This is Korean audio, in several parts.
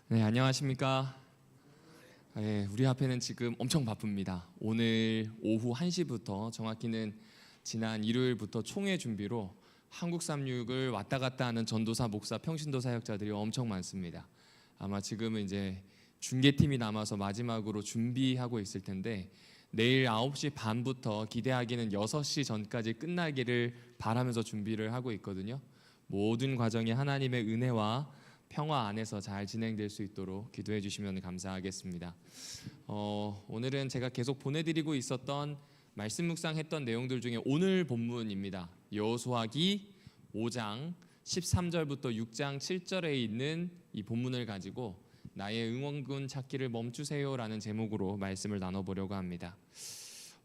네, 안녕하십니까. 네, 우리 앞에는 지금 엄청 바쁩니다. 오늘 오후 1시부터 정확히는 지난 일요일부터 총회 준비로 한국 36을 왔다 갔다 하는 전도사, 목사, 평신도 사역자들이 엄청 많습니다. 아마 지금은 이제 중계팀이 남아서 마지막으로 준비하고 있을 텐데 내일 9시 반부터 기대하기는 6시 전까지 끝나기를 바라면서 준비를 하고 있거든요. 모든 과정이 하나님의 은혜와 평화 안에서 잘 진행될 수 있도록 기도해 주시면 감사하겠습니다. 오늘은 제가 계속 보내드리고 있었던 말씀 묵상했던 내용들 중에 오늘 본문입니다. 여호수아기 5장 13절부터 6장 7절에 있는 이 본문을 가지고 나의 응원군 찾기를 멈추세요라는 제목으로 말씀을 나눠보려고 합니다.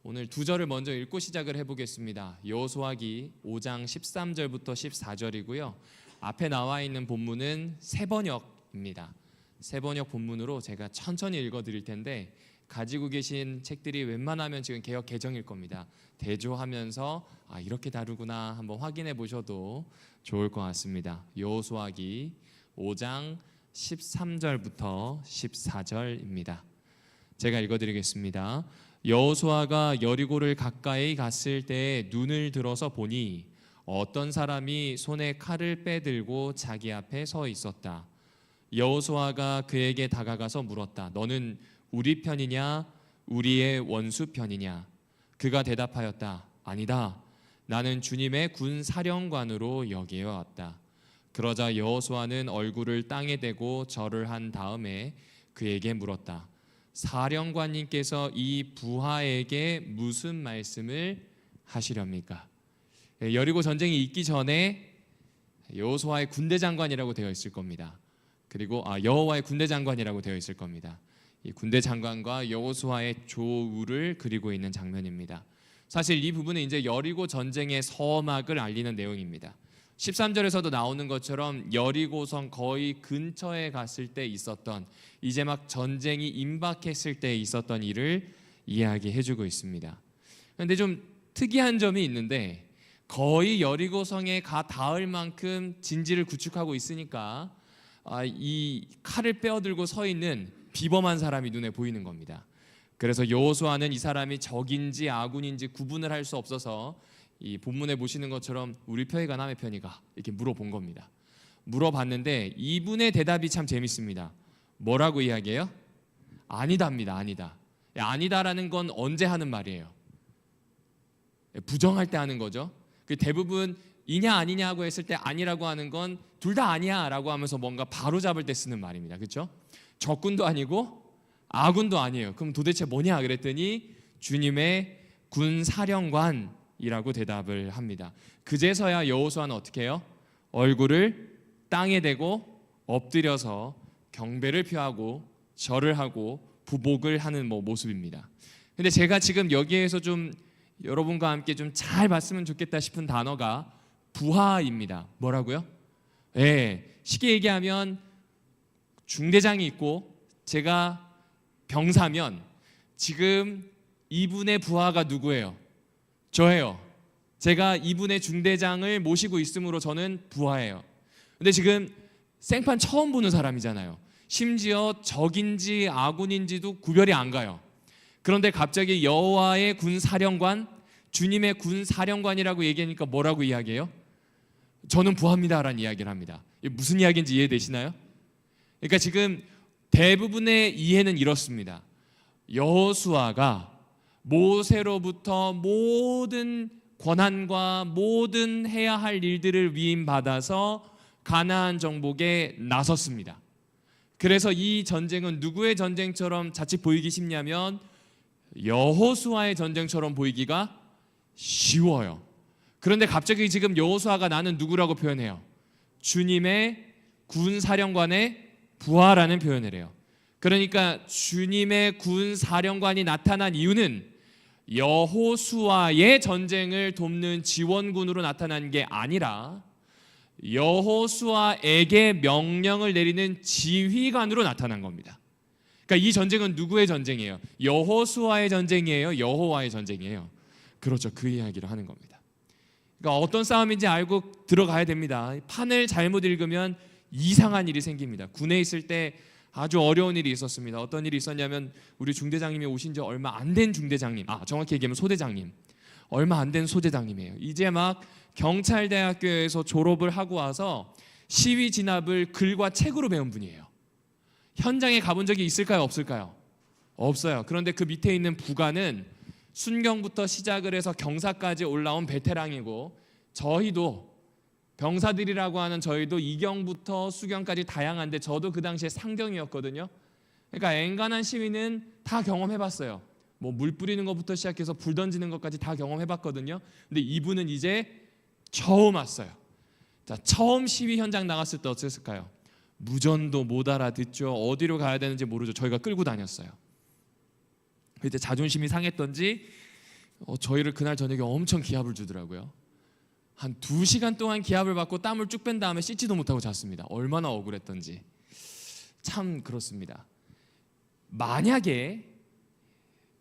오늘 두 절을 먼저 읽고 시작을 해보겠습니다. 여호수아기 5장 13절부터 14절이고요. 앞에 나와 있는 본문은 세번역입니다. 세번역 본문으로 제가 천천히 읽어드릴 텐데 가지고 계신 책들이 웬만하면 지금 개역 개정일 겁니다. 대조하면서 이렇게 다르구나 한번 확인해 보셔도 좋을 것 같습니다. 여호수아기 5장 13절부터 14절입니다. 제가 읽어드리겠습니다. 여호수아가 여리고를 가까이 갔을 때 눈을 들어서 보니 어떤 사람이 손에 칼을 빼들고 자기 앞에 서 있었다. 여호수아가 그에게 다가가서 물었다. 너는 우리 편이냐 우리의 원수 편이냐? 그가 대답하였다. 아니다. 나는 주님의 군 사령관으로 여기에 왔다. 그러자 여호수아는 얼굴을 땅에 대고 절을 한 다음에 그에게 물었다. 사령관님께서 이 부하에게 무슨 말씀을 하시렵니까? 여리고 전쟁이 있기 전에 여호수아의 군대 장관이라고 되어 있을 겁니다. 그리고 여호와의 군대 장관이라고 되어 있을 겁니다. 이 군대 장관과 여호수아의 조우를 그리고 있는 장면입니다. 사실 이 부분은 이제 여리고 전쟁의 서막을 알리는 내용입니다. 13절에서도 나오는 것처럼 여리고성 거의 근처에 갔을 때 있었던 이제 막 전쟁이 임박했을 때 있었던 일을 이야기해주고 있습니다. 그런데 좀 특이한 점이 있는데 거의 여리고성에 가 닿을 만큼 진지를 구축하고 있으니까 이 칼을 빼어들고 서 있는 비범한 사람이 눈에 보이는 겁니다. 그래서 여호수아는 이 사람이 적인지 아군인지 구분을 할 수 없어서 이 본문에 보시는 것처럼 우리 편이가 남의 편이가 이렇게 물어본 겁니다. 물어봤는데 이분의 대답이 참 재밌습니다. 뭐라고 이야기해요? 아니다입니다. 아니다. 아니다라는 건 언제 하는 말이에요? 부정할 때 하는 거죠. 대부분 이냐 아니냐 하고 했을 때 아니라고 하는 건 둘 다 아니야 라고 하면서 뭔가 바로잡을 때 쓰는 말입니다. 그렇죠? 적군도 아니고 아군도 아니에요. 그럼 도대체 뭐냐 그랬더니 주님의 군 사령관이라고 대답을 합니다. 그제서야 여호수아는 어떻게 해요? 얼굴을 땅에 대고 엎드려서 경배를 표하고 절을 하고 부복을 하는 모습입니다. 근데 제가 지금 여기에서 좀 여러분과 함께 좀 잘 봤으면 좋겠다 싶은 단어가 부하입니다. 뭐라고요? 쉽게 얘기하면 중대장이 있고 제가 병사면 지금 이분의 부하가 누구예요? 저예요. 제가 이분의 중대장을 모시고 있으므로 저는 부하예요. 근데 지금 생판 처음 보는 사람이잖아요. 심지어 적인지 아군인지도 구별이 안 가요. 그런데 갑자기 여호와의 군 사령관, 주님의 군 사령관이라고 얘기하니까 뭐라고 이야기해요? 저는 부하입니다라는 이야기를 합니다. 이게 무슨 이야기인지 이해되시나요? 그러니까 지금 대부분의 이해는 이렇습니다. 여호수아가 모세로부터 모든 권한과 모든 해야 할 일들을 위임받아서 가나안 정복에 나섰습니다. 그래서 이 전쟁은 누구의 전쟁처럼 자칫 보이기 쉽냐면 여호수아의 전쟁처럼 보이기가 쉬워요. 그런데 갑자기 지금 여호수아가 나는 누구라고 표현해요? 주님의 군 사령관의 부하라는 표현을 해요. 그러니까 주님의 군 사령관이 나타난 이유는 여호수아의 전쟁을 돕는 지원군으로 나타난 게 아니라 여호수아에게 명령을 내리는 지휘관으로 나타난 겁니다. 그러니까 이 전쟁은 누구의 전쟁이에요? 여호수아의 전쟁이에요? 여호와의 전쟁이에요? 그렇죠. 그 이야기를 하는 겁니다. 그러니까 어떤 싸움인지 알고 들어가야 됩니다. 판을 잘못 읽으면 이상한 일이 생깁니다. 군에 있을 때 아주 어려운 일이 있었습니다. 어떤 일이 있었냐면 우리 중대장님이 오신 지 얼마 안 된 중대장님, 정확히 얘기하면 소대장님, 얼마 안 된 소대장님이에요. 이제 막 경찰대학교에서 졸업을 하고 와서 시위 진압을 글과 책으로 배운 분이에요. 현장에 가본 적이 있을까요? 없을까요? 없어요. 그런데 그 밑에 있는 부관은 순경부터 시작을 해서 경사까지 올라온 베테랑이고, 저희도 병사들이라고 하는 저희도 이경부터 수경까지 다양한데 저도 그 당시에 상경이었거든요. 그러니까 엔간한 시위는 다 경험해봤어요. 뭐 물 뿌리는 것부터 시작해서 불 던지는 것까지 다 경험해봤거든요. 근데 이분은 이제 처음 왔어요. 자, 처음 시위 현장 나갔을 때 어땠을까요? 무전도 못 알아듣죠. 어디로 가야 되는지 모르죠. 저희가 끌고 다녔어요. 그때 자존심이 상했던지 저희를 그날 저녁에 엄청 기합을 주더라고요. 한 2시간 동안 기합을 받고 땀을 쭉 뺀 다음에 씻지도 못하고 잤습니다. 얼마나 억울했던지. 참 그렇습니다. 만약에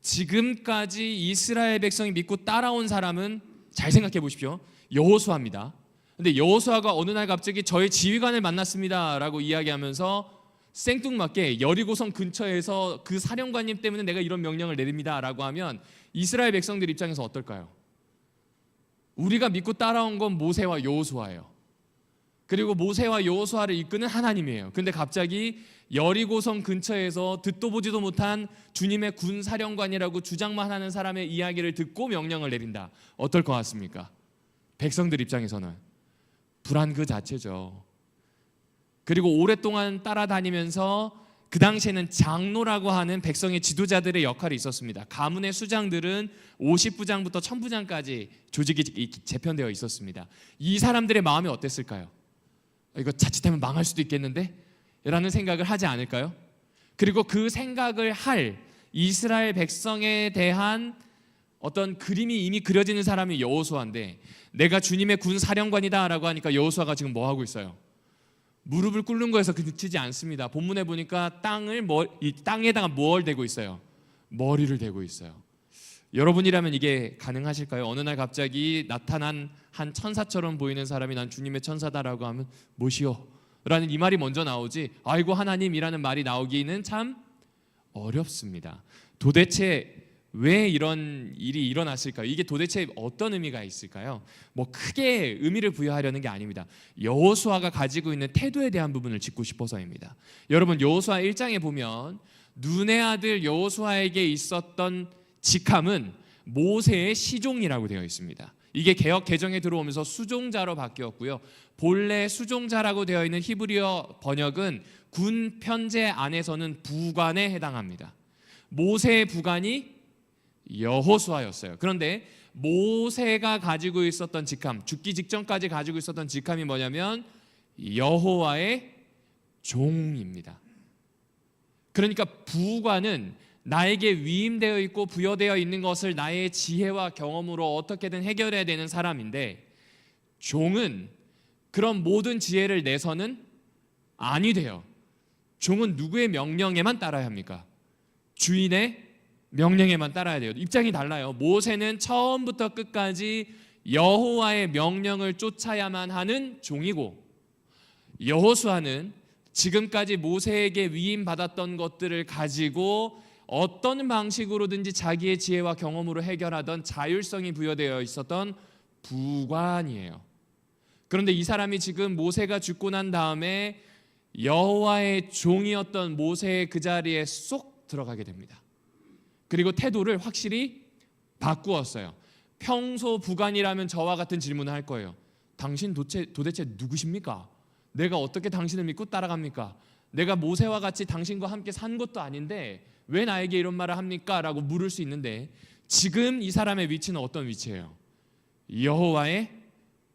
지금까지 이스라엘 백성이 믿고 따라온 사람은 잘 생각해 보십시오. 여호수아입니다. 근데 여호수아가 어느 날 갑자기 저의 지휘관을 만났습니다 라고 이야기하면서 생뚱맞게 여리고성 근처에서 그 사령관님 때문에 내가 이런 명령을 내립니다 라고 하면 이스라엘 백성들 입장에서 어떨까요? 우리가 믿고 따라온 건 모세와 여호수아예요. 그리고 모세와 여호수아를 이끄는 하나님이에요. 근데 갑자기 여리고성 근처에서 듣도 보지도 못한 주님의 군사령관이라고 주장만 하는 사람의 이야기를 듣고 명령을 내린다. 어떨 것 같습니까? 백성들 입장에서는 불안 그 자체죠. 그리고 오랫동안 따라다니면서 그 당시에는 장로라고 하는 백성의 지도자들의 역할이 있었습니다. 가문의 수장들은 50부장부터 1000부장까지 조직이 재편되어 있었습니다. 이 사람들의 마음이 어땠을까요? 이거 자칫하면 망할 수도 있겠는데? 라는 생각을 하지 않을까요? 그리고 그 생각을 할 이스라엘 백성에 대한 어떤 그림이 이미 그려지는 사람이 여호수아인데, 내가 주님의 군 사령관이다 라고 하니까 여호수아가 지금 뭐 하고 있어요? 무릎을 꿇는 거에서 그치지 않습니다. 본문에 보니까 이 땅에다가 뭘 대고 있어요? 머리를 대고 있어요. 여러분이라면 이게 가능하실까요? 어느 날 갑자기 나타난 한 천사처럼 보이는 사람이 난 주님의 천사다라고 하면 뭐시오? 라는 이 말이 먼저 나오지, 아이고 하나님이라는 말이 나오기는 참 어렵습니다. 도대체 왜 이런 일이 일어났을까요? 이게 도대체 어떤 의미가 있을까요? 뭐 크게 의미를 부여하려는 게 아닙니다. 여호수아가 가지고 있는 태도에 대한 부분을 짚고 싶어서입니다. 여러분, 여호수아 1장에 보면 눈의 아들 여호수아에게 있었던 직함은 모세의 시종이라고 되어 있습니다. 이게 개역 개정에 들어오면서 수종자로 바뀌었고요. 본래 수종자라고 되어 있는 히브리어 번역은 군 편제 안에서는 부관에 해당합니다. 모세의 부관이 여호수아였어요. 그런데 모세가 가지고 있었던 직함, 죽기 직전까지 가지고 있었던 직함이 뭐냐면 여호와의 종입니다. 그러니까 부관은 나에게 위임되어 있고 부여되어 있는 것을 나의 지혜와 경험으로 어떻게든 해결해야 되는 사람인데, 종은 그런 모든 지혜를 내서는 아니 돼요. 종은 누구의 명령에만 따라야 합니까? 주인의 명령에만 따라야 돼요. 입장이 달라요. 모세는 처음부터 끝까지 여호와의 명령을 쫓아야만 하는 종이고, 여호수아는 지금까지 모세에게 위임받았던 것들을 가지고 어떤 방식으로든지 자기의 지혜와 경험으로 해결하던 자율성이 부여되어 있었던 부관이에요. 그런데 이 사람이 지금 모세가 죽고 난 다음에 여호와의 종이었던 모세의 그 자리에 쏙 들어가게 됩니다. 그리고 태도를 확실히 바꾸었어요. 평소 부관이라면 저와 같은 질문을 할 거예요. 당신 도대체 누구십니까? 내가 어떻게 당신을 믿고 따라갑니까? 내가 모세와 같이 당신과 함께 산 것도 아닌데 왜 나에게 이런 말을 합니까? 라고 물을 수 있는데, 지금 이 사람의 위치는 어떤 위치예요? 여호와의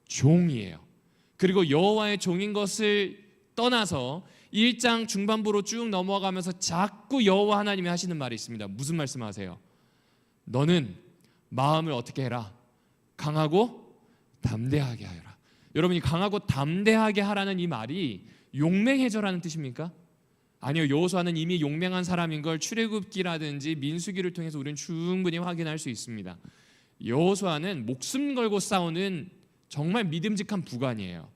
종이에요. 그리고 여호와의 종인 것을 떠나서 1장 중반부로 쭉 넘어가면서 자꾸 여호와 하나님이 하시는 말이 있습니다. 무슨 말씀하세요? 너는 마음을 어떻게 해라? 강하고 담대하게 하여라. 여러분이 강하고 담대하게 하라는 이 말이 용맹해져라는 뜻입니까? 아니요, 여호수아는 이미 용맹한 사람인 걸 출애굽기라든지 민수기를 통해서 우리는 충분히 확인할 수 있습니다. 여호수아는 목숨 걸고 싸우는 정말 믿음직한 부관이에요.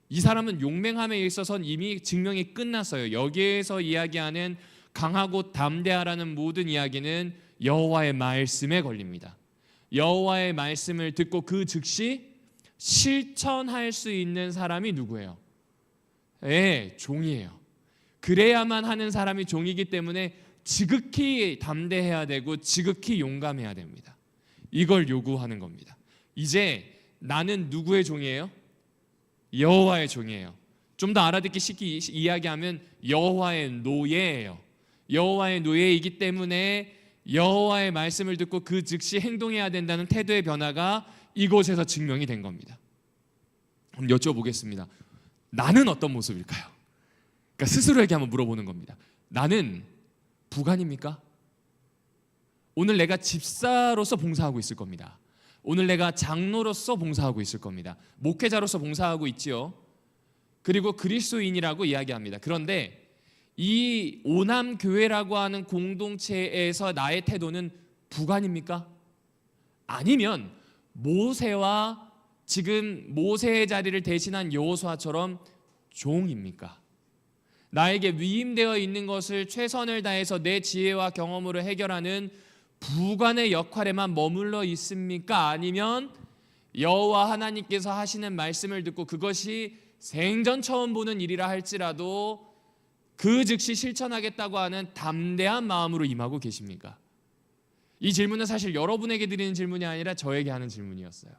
이 사람은 용맹함에 있어서는 이미 증명이 끝났어요. 여기에서 이야기하는 강하고 담대하라는 모든 이야기는 여호와의 말씀에 걸립니다. 여호와의 말씀을 듣고 그 즉시 실천할 수 있는 사람이 누구예요? 종이에요. 그래야만 하는 사람이 종이기 때문에 지극히 담대해야 되고 지극히 용감해야 됩니다. 이걸 요구하는 겁니다. 이제 나는 누구의 종이에요? 여호와의 종이에요. 좀 더 알아듣기 쉽게 이야기하면 여호와의 노예예요. 여호와의 노예이기 때문에 여호와의 말씀을 듣고 그 즉시 행동해야 된다는 태도의 변화가 이곳에서 증명이 된 겁니다. 그럼 여쭤보겠습니다. 나는 어떤 모습일까요? 그러니까 스스로에게 한번 물어보는 겁니다. 나는 부관입니까? 오늘 내가 집사로서 봉사하고 있을 겁니다. 오늘 내가 장로로서 봉사하고 있을 겁니다. 목회자로서 봉사하고 있지요. 그리고 그리스도인이라고 이야기합니다. 그런데 이 오남교회라고 하는 공동체에서 나의 태도는 부관입니까? 아니면 모세와 지금 모세의 자리를 대신한 여호수아처럼 종입니까? 나에게 위임되어 있는 것을 최선을 다해서 내 지혜와 경험으로 해결하는 부관의 역할에만 머물러 있습니까? 아니면 여호와 하나님께서 하시는 말씀을 듣고 그것이 생전 처음 보는 일이라 할지라도 그 즉시 실천하겠다고 하는 담대한 마음으로 임하고 계십니까? 이 질문은 사실 여러분에게 드리는 질문이 아니라 저에게 하는 질문이었어요.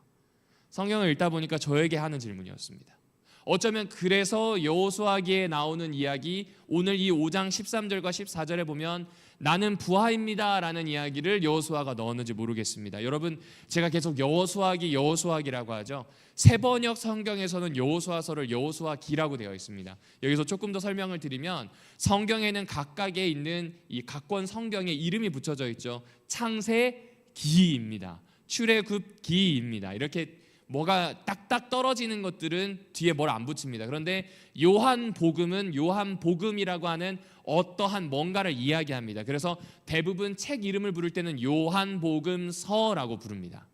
성경을 읽다 보니까 저에게 하는 질문이었습니다. 어쩌면 그래서 여호수아기에 나오는 이야기, 오늘 이 5장 13절과 14절에 보면 나는 부하입니다 라는 이야기를 여호수아가 넣었는지 모르겠습니다. 여러분, 제가 계속 여호수아기라고 하죠. 세번역 성경에서는 여호수아서를 여호수아기라고 되어 있습니다. 여기서 조금 더 설명을 드리면 성경에는 각각에 있는 이 각권 성경에 이름이 붙여져 있죠. 창세기입니다. 출애굽기입니다. 이렇게 뭐가 딱딱 떨어지는 것들은 뒤에 뭘 안 붙입니다. 그런데 요한복음은 요한복음이라고 하는 어떠한 뭔가를 이야기합니다. 그래서 대부분 책 이름을 부를 때는 요한복음서라고 부릅니다.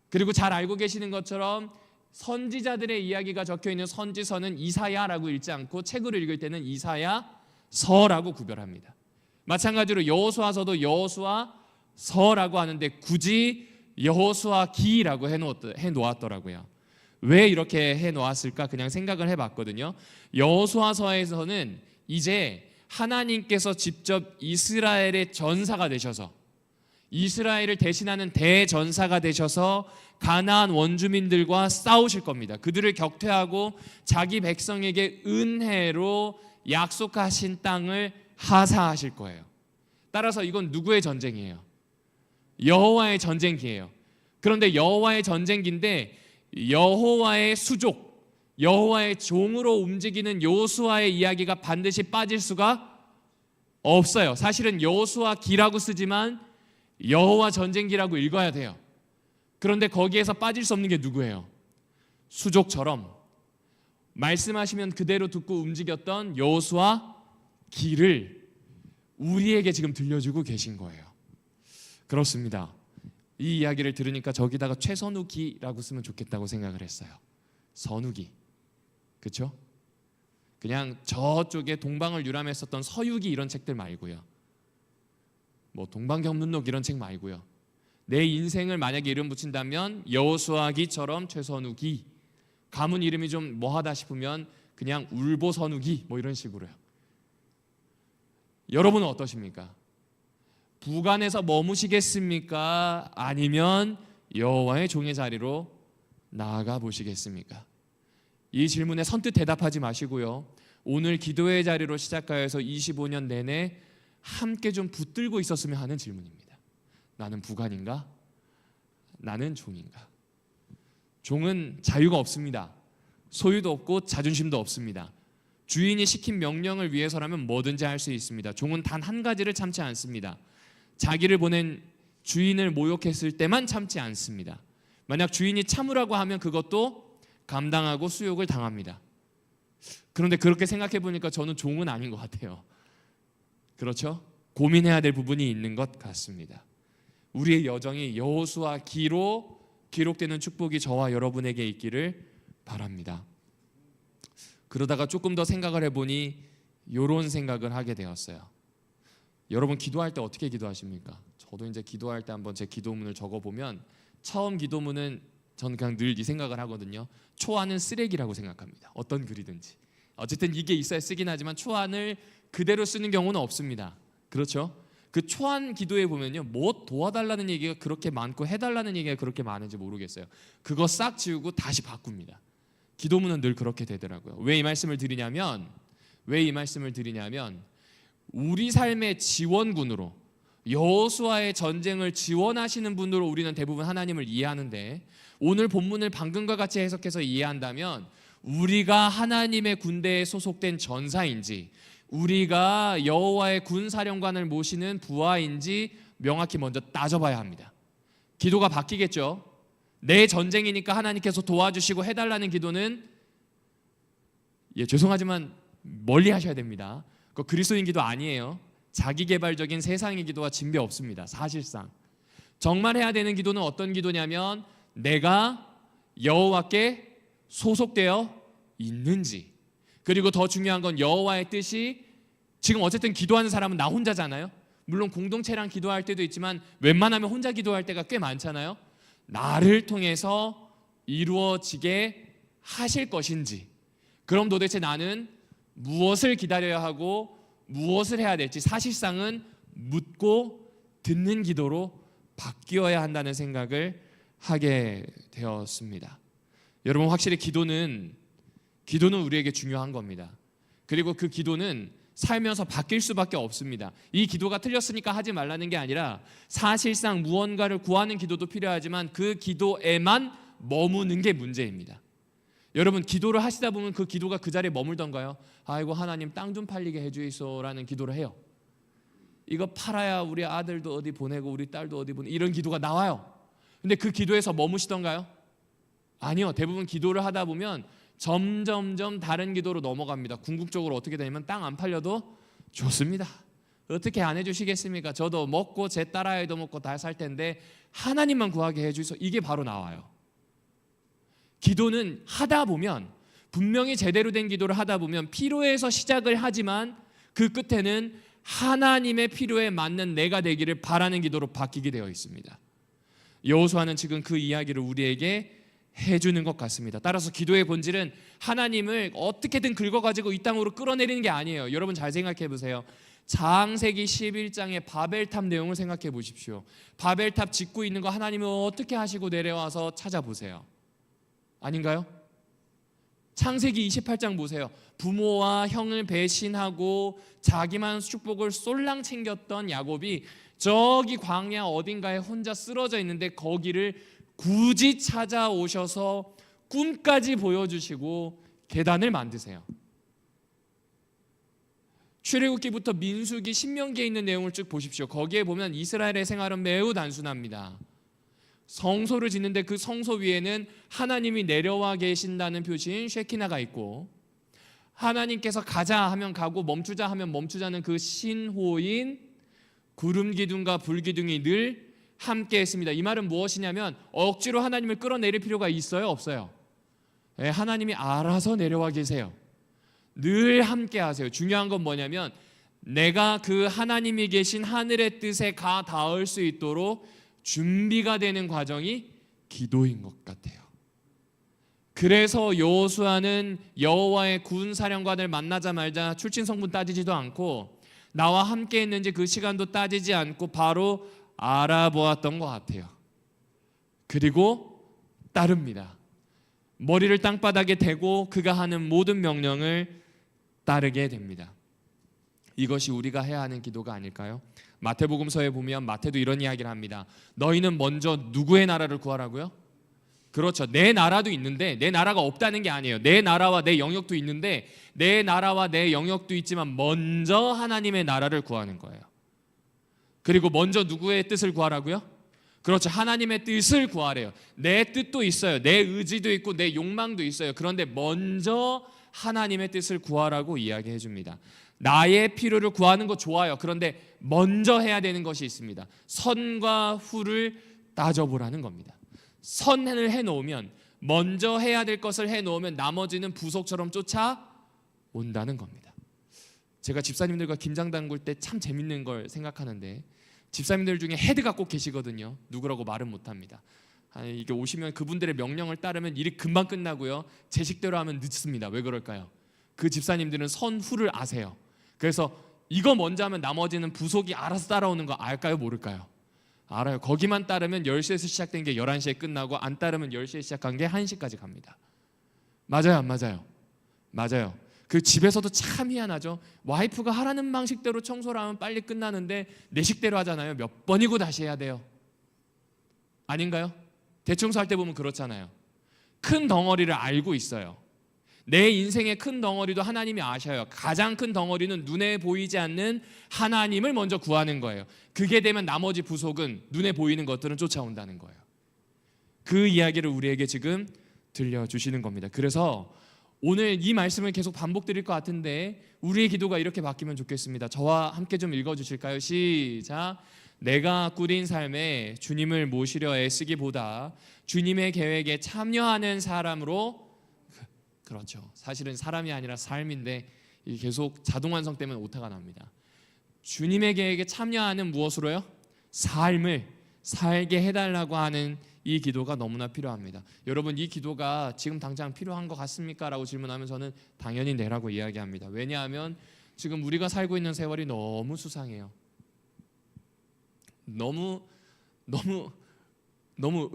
그리고 잘 알고 계시는 것처럼 선지자들의 이야기가 적혀있는 선지서는 이사야라고 읽지 않고 책으로 읽을 때는 이사야서라고 구별합니다. 마찬가지로 여호수아서도 여호수아서라고 하는데 굳이 여호수아기라고 해놓았더라고요. 왜 이렇게 해놓았을까 그냥 생각을 해봤거든요. 여호수아서에서는 이제 하나님께서 직접 이스라엘의 전사가 되셔서 이스라엘을 대신하는 대전사가 되셔서 가나안 원주민들과 싸우실 겁니다. 그들을 격퇴하고 자기 백성에게 은혜로 약속하신 땅을 하사하실 거예요. 따라서 이건 누구의 전쟁이에요? 여호와의 전쟁기예요. 그런데 여호와의 전쟁기인데 여호와의 수족, 여호와의 종으로 움직이는 여호수아의 이야기가 반드시 빠질 수가 없어요. 사실은 여호수아기라고 쓰지만 여호와 전쟁기라고 읽어야 돼요. 그런데 거기에서 빠질 수 없는 게 누구예요? 수족처럼 말씀하시면 그대로 듣고 움직였던 여호수아기를 우리에게 지금 들려주고 계신 거예요. 그렇습니다. 이 이야기를 들으니까 저기다가 최선우기라고 쓰면 좋겠다고 생각을 했어요. 선우기, 그렇죠? 그냥 저쪽에 동방을 유람했었던 서유기 이런 책들 말고요. 뭐 동방견문록 이런 책 말고요. 내 인생을 만약에 이름 붙인다면 여호수아기처럼 최선우기, 가문 이름이 좀 뭐하다 싶으면 그냥 울보선우기 뭐 이런 식으로요. 여러분은 어떠십니까? 부관에서 머무시겠습니까? 아니면 여호와의 종의 자리로 나아가 보시겠습니까? 이 질문에 선뜻 대답하지 마시고요. 오늘 기도의 자리로 시작하여서 25년 내내 함께 좀 붙들고 있었으면 하는 질문입니다. 나는 부관인가? 나는 종인가? 종은 자유가 없습니다. 소유도 없고 자존심도 없습니다. 주인이 시킨 명령을 위해서라면 뭐든지 할 수 있습니다. 종은 단 한 가지를 참지 않습니다. 자기를 보낸 주인을 모욕했을 때만 참지 않습니다. 만약 주인이 참으라고 하면 그것도 감당하고 수욕을 당합니다. 그런데 그렇게 생각해 보니까 저는 종은 아닌 것 같아요. 그렇죠? 고민해야 될 부분이 있는 것 같습니다. 우리의 여정이 여호수아기로 기록되는 축복이 저와 여러분에게 있기를 바랍니다. 그러다가 조금 더 생각을 해보니 이런 생각을 하게 되었어요. 여러분 기도할 때 어떻게 기도하십니까? 저도 이제 기도할 때 한번 제 기도문을 적어보면 처음 기도문은 저는 그냥 늘 이 생각을 하거든요. 초안은 쓰레기라고 생각합니다. 어떤 글이든지. 어쨌든 이게 있어야 쓰긴 하지만 초안을 그대로 쓰는 경우는 없습니다. 그렇죠? 그 초안 기도에 보면요, 뭐 도와달라는 얘기가 그렇게 많고 해달라는 얘기가 그렇게 많은지 모르겠어요. 그거 싹 지우고 다시 바꿉니다. 기도문은 늘 그렇게 되더라고요. 왜 이 말씀을 드리냐면 우리 삶의 지원군으로, 여호수아의 전쟁을 지원하시는 분으로 우리는 대부분 하나님을 이해하는데, 오늘 본문을 방금과 같이 해석해서 이해한다면 우리가 하나님의 군대에 소속된 전사인지, 우리가 여호와의 군사령관을 모시는 부하인지 명확히 먼저 따져봐야 합니다. 기도가 바뀌겠죠. 내 전쟁이니까 하나님께서 도와주시고 해달라는 기도는 죄송하지만 멀리 하셔야 됩니다. 그 그리스도인 기도 아니에요. 자기개발적인 세상의 기도와 진배 없습니다. 사실상 정말 해야 되는 기도는 어떤 기도냐면 내가 여호와께 소속되어 있는지, 그리고 더 중요한 건 여호와의 뜻이, 지금 어쨌든 기도하는 사람은 나 혼자잖아요. 물론 공동체랑 기도할 때도 있지만 웬만하면 혼자 기도할 때가 꽤 많잖아요. 나를 통해서 이루어지게 하실 것인지, 그럼 도대체 나는 무엇을 기다려야 하고 무엇을 해야 될지 사실상은 묻고 듣는 기도로 바뀌어야 한다는 생각을 하게 되었습니다. 여러분 확실히 기도는 우리에게 중요한 겁니다. 그리고 그 기도는 살면서 바뀔 수밖에 없습니다. 이 기도가 틀렸으니까 하지 말라는 게 아니라 사실상 무언가를 구하는 기도도 필요하지만 그 기도에만 머무는 게 문제입니다. 여러분 기도를 하시다 보면 그 기도가 그 자리에 머물던가요? 아이고 하나님 땅 좀 팔리게 해주이소라는 기도를 해요. 이거 팔아야 우리 아들도 어디 보내고 우리 딸도 어디 보내고 이런 기도가 나와요. 근데 그 기도에서 머무시던가요? 아니요. 대부분 기도를 하다 보면 점점점 다른 기도로 넘어갑니다. 궁극적으로 어떻게 되냐면 땅 안 팔려도 좋습니다. 어떻게 안 해주시겠습니까? 저도 먹고 제 딸아이도 먹고 다 살 텐데 하나님만 구하게 해주소. 이게 바로 나와요. 기도는 하다 보면, 분명히 제대로 된 기도를 하다 보면 필요해서 시작을 하지만 그 끝에는 하나님의 필요에 맞는 내가 되기를 바라는 기도로 바뀌게 되어 있습니다. 여호수아는 지금 그 이야기를 우리에게 해주는 것 같습니다. 따라서 기도의 본질은 하나님을 어떻게든 긁어가지고 이 땅으로 끌어내리는 게 아니에요. 여러분 잘 생각해 보세요. 창세기 11장의 바벨탑 내용을 생각해 보십시오. 바벨탑 짓고 있는 거 하나님은 어떻게 하시고 내려와서 찾아보세요. 아닌가요? 창세기 28장 보세요. 부모와 형을 배신하고 자기만 축복을 쏠랑 챙겼던 야곱이 저기 광야 어딘가에 혼자 쓰러져 있는데 거기를 굳이 찾아오셔서 꿈까지 보여주시고 계단을 만드세요. 출애굽기부터 민수기, 신명기에 있는 내용을 쭉 보십시오. 거기에 보면 이스라엘의 생활은 매우 단순합니다. 성소를 짓는데 그 성소 위에는 하나님이 내려와 계신다는 표시인 쉐키나가 있고, 하나님께서 가자 하면 가고 멈추자 하면 멈추자는 그 신호인 구름 기둥과 불 기둥이 늘 함께 했습니다. 이 말은 무엇이냐면 억지로 하나님을 끌어내릴 필요가 있어요? 없어요? 하나님이 알아서 내려와 계세요. 늘 함께 하세요. 중요한 건 뭐냐면 내가 그 하나님이 계신 하늘의 뜻에 가 닿을 수 있도록 준비가 되는 과정이 기도인 것 같아요. 그래서 여호수아는 여호와의 군 사령관을 만나자마자 출신 성분 따지지도 않고 나와 함께 했는지 그 시간도 따지지 않고 바로 알아보았던 것 같아요. 그리고 따릅니다. 머리를 땅바닥에 대고 그가 하는 모든 명령을 따르게 됩니다. 이것이 우리가 해야 하는 기도가 아닐까요? 마태복음서에 보면 마태도 이런 이야기를 합니다. 너희는 먼저 누구의 나라를 구하라고요? 그렇죠. 내 나라도 있는데 내 나라가 없다는 게 아니에요. 내 나라와 내 영역도 있는데 내 나라와 내 영역도 있지만 먼저 하나님의 나라를 구하는 거예요. 그리고 먼저 누구의 뜻을 구하라고요? 그렇죠. 하나님의 뜻을 구하래요. 내 뜻도 있어요. 내 의지도 있고 내 욕망도 있어요. 그런데 먼저 하나님의 뜻을 구하라고 이야기해 줍니다. 나의 필요를 구하는 거 좋아요. 그런데 먼저 해야 되는 것이 있습니다. 선과 후를 따져보라는 겁니다. 선을 해놓으면 먼저 해야 될 것을 해놓으면 나머지는 부속처럼 쫓아온다는 겁니다. 제가 집사님들과 김장 담글 때 참 재밌는 걸 생각하는데, 집사님들 중에 헤드가 꼭 계시거든요. 누구라고 말은 못합니다. 이게 오시면 그분들의 명령을 따르면 일이 금방 끝나고요, 제 식대로 하면 늦습니다. 왜 그럴까요? 그 집사님들은 선후를 아세요. 그래서 이거 먼저 하면 나머지는 부속이 알아서 따라오는 거 알까요? 모를까요? 알아요. 거기만 따르면 10시에서 시작된 게 11시에 끝나고, 안 따르면 10시에 시작한 게 1시까지 갑니다. 맞아요, 안 맞아요? 맞아요. 그 집에서도 참 희한하죠. 와이프가 하라는 방식대로 청소를 하면 빨리 끝나는데 내 식대로 하잖아요. 몇 번이고 다시 해야 돼요. 아닌가요? 대청소할 때 보면 그렇잖아요. 큰 덩어리를 알고 있어요. 내 인생의 큰 덩어리도 하나님이 아셔요. 가장 큰 덩어리는 눈에 보이지 않는 하나님을 먼저 구하는 거예요. 그게 되면 나머지 부속은 눈에 보이는 것들은 쫓아온다는 거예요. 그 이야기를 우리에게 지금 들려주시는 겁니다. 그래서 오늘 이 말씀을 계속 반복드릴 것 같은데 우리의 기도가 이렇게 바뀌면 좋겠습니다. 저와 함께 좀 읽어주실까요? 시작. 내가 꾸린 삶에 주님을 모시려 애쓰기보다 주님의 계획에 참여하는 사람으로, 그렇죠, 사실은 사람이 아니라 삶인데 계속 자동완성 때문에 오타가 납니다. 주님의 계획에 참여하는 무엇으로요? 삶을 살게 해달라고 하는 이 기도가 너무나 필요합니다. 여러분, 이 기도가 지금 당장 필요한 것 같습니까? 라고 질문하면 저는 당연히 네라고 이야기합니다. 왜냐하면 지금 우리가 살고 있는 세월이 너무 수상해요. 너무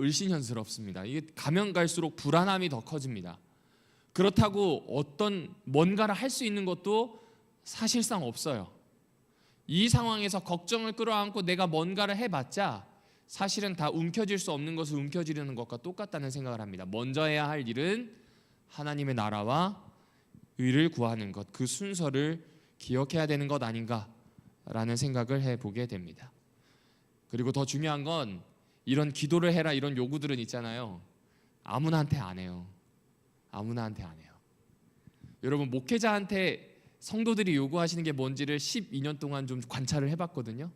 을신현스럽습니다. 이게 가면 갈수록 불안함이 더 커집니다. 그렇다고 어떤 뭔가를 할 수 있는 것도 사실상 없어요. 이 상황에서 걱정을 끌어안고 내가 뭔가를 해봤자 사실은 다 움켜쥘 수 없는 것을 움켜쥐려는 것과 똑같다는 생각을 합니다. 먼저 해야 할 일은 하나님의 나라와 의를 구하는 것, 그 순서를 기억해야 되는 것 아닌가라는 생각을 해보게 됩니다. 그리고 더 중요한 건 이런 기도를 해라 이런 요구들은 있잖아요. 아무나한테 안 해요. 아무나한테 안 해요. 여러분, 목회자한테 성도들이 요구하시는 게 뭔지를 12년 동안 좀 관찰을 해봤거든요.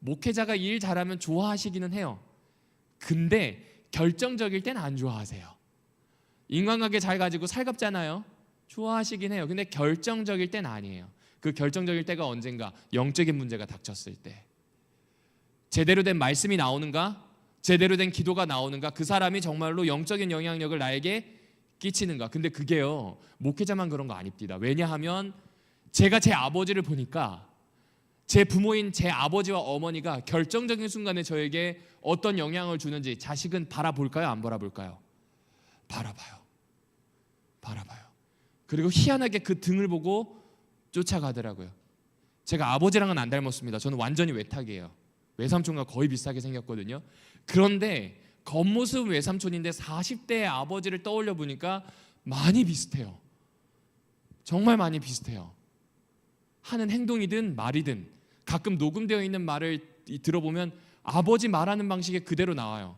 목회자가 일 잘하면 좋아하시기는 해요. 근데 결정적일 땐 안 좋아하세요. 인간관계 잘 가지고 살갑잖아요. 좋아하시긴 해요. 근데 결정적일 땐 아니에요. 그 결정적일 때가 언젠가? 영적인 문제가 닥쳤을 때. 제대로 된 말씀이 나오는가? 제대로 된 기도가 나오는가? 그 사람이 정말로 영적인 영향력을 나에게 끼치는가? 근데 그게요, 목회자만 그런 거 아닙니다. 왜냐하면 제가 제 아버지를 보니까 제 부모인 제 아버지와 어머니가 결정적인 순간에 저에게 어떤 영향을 주는지 자식은 바라볼까요? 안 바라볼까요? 바라봐요. 그리고 희한하게 그 등을 보고 쫓아가더라고요. 제가 아버지랑은 안 닮았습니다. 저는 완전히 외탁이에요. 외삼촌과 거의 비슷하게 생겼거든요. 그런데 겉모습은 외삼촌인데 40대의 아버지를 떠올려 보니까 많이 비슷해요. 정말 많이 비슷해요. 하는 행동이든 말이든 가끔 녹음되어 있는 말을 들어보면 아버지 말하는 방식이 그대로 나와요.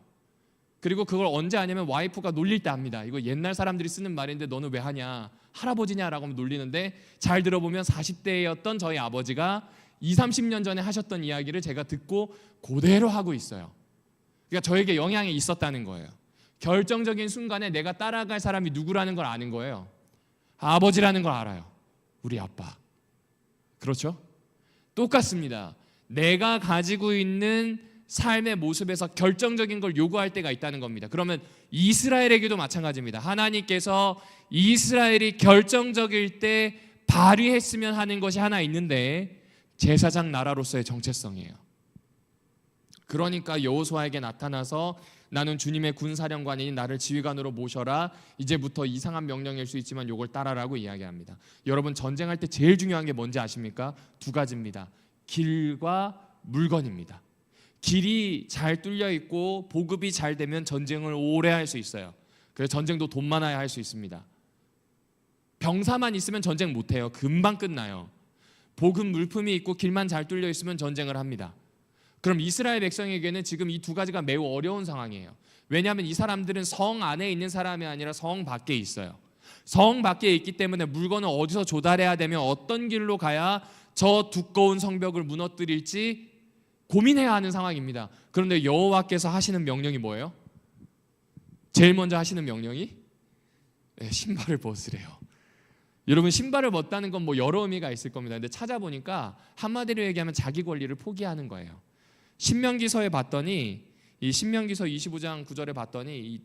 그리고 그걸 언제 하냐면 와이프가 놀릴 때 합니다. 이거 옛날 사람들이 쓰는 말인데 너는 왜 하냐, 할아버지냐라고 놀리는데 잘 들어보면 40대였던 저희 아버지가 20-30년 전에 하셨던 이야기를 제가 듣고 그대로 하고 있어요. 그러니까 저에게 영향이 있었다는 거예요. 결정적인 순간에 내가 따라갈 사람이 누구라는 걸 아는 거예요. 아버지라는 걸 알아요. 우리 아빠. 그렇죠? 똑같습니다. 내가 가지고 있는 삶의 모습에서 결정적인 걸 요구할 때가 있다는 겁니다. 그러면 이스라엘에게도 마찬가지입니다. 하나님께서 이스라엘이 결정적일 때 발휘했으면 하는 것이 하나 있는데 제사장 나라로서의 정체성이에요. 그러니까 여호수아에게 나타나서 나는 주님의 군사령관이니 나를 지휘관으로 모셔라. 이제부터 이상한 명령일 수 있지만 이걸 따라라고 이야기합니다. 여러분, 전쟁할 때 제일 중요한 게 뭔지 아십니까? 두 가지입니다. 길과 물건입니다. 길이 잘 뚫려 있고 보급이 잘 되면 전쟁을 오래 할 수 있어요. 그래서 전쟁도 돈 많아야 할 수 있습니다. 병사만 있으면 전쟁 못해요. 금방 끝나요. 보급 물품이 있고 길만 잘 뚫려 있으면 전쟁을 합니다. 그럼 이스라엘 백성에게는 지금 이 두 가지가 매우 어려운 상황이에요. 왜냐하면 이 사람들은 성 안에 있는 사람이 아니라 성 밖에 있어요. 성 밖에 있기 때문에 물건을 어디서 조달해야 되며 어떤 길로 가야 저 두꺼운 성벽을 무너뜨릴지 고민해야 하는 상황입니다. 그런데 여호와께서 하시는 명령이 뭐예요? 제일 먼저 하시는 명령이 신발을 벗으래요. 여러분, 신발을 벗다는 건 뭐 여러 의미가 있을 겁니다. 근데 찾아보니까 한마디로 얘기하면 자기 권리를 포기하는 거예요. 신명기서에 봤더니, 이 신명기서 25장 9절에 봤더니 이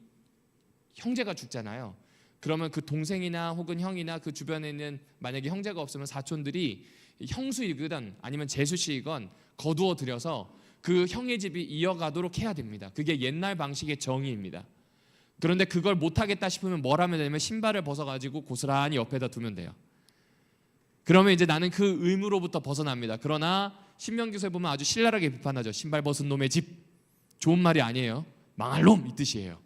형제가 죽잖아요. 그러면 그 동생이나 혹은 형이나 그 주변에 있는, 만약에 형제가 없으면 사촌들이 형수이건 아니면 제수씨이건 거두어 들여서 그 형의 집이 이어가도록 해야 됩니다. 그게 옛날 방식의 정의입니다. 그런데 그걸 못하겠다 싶으면 뭘 하면 되냐면 신발을 벗어가지고 고스란히 옆에다 두면 돼요. 그러면 이제 나는 그 의무로부터 벗어납니다. 그러나 신명기서에 보면 아주 신랄하게 비판하죠. 신발 벗은 놈의 집. 좋은 말이 아니에요. 망할 놈, 이 뜻이에요.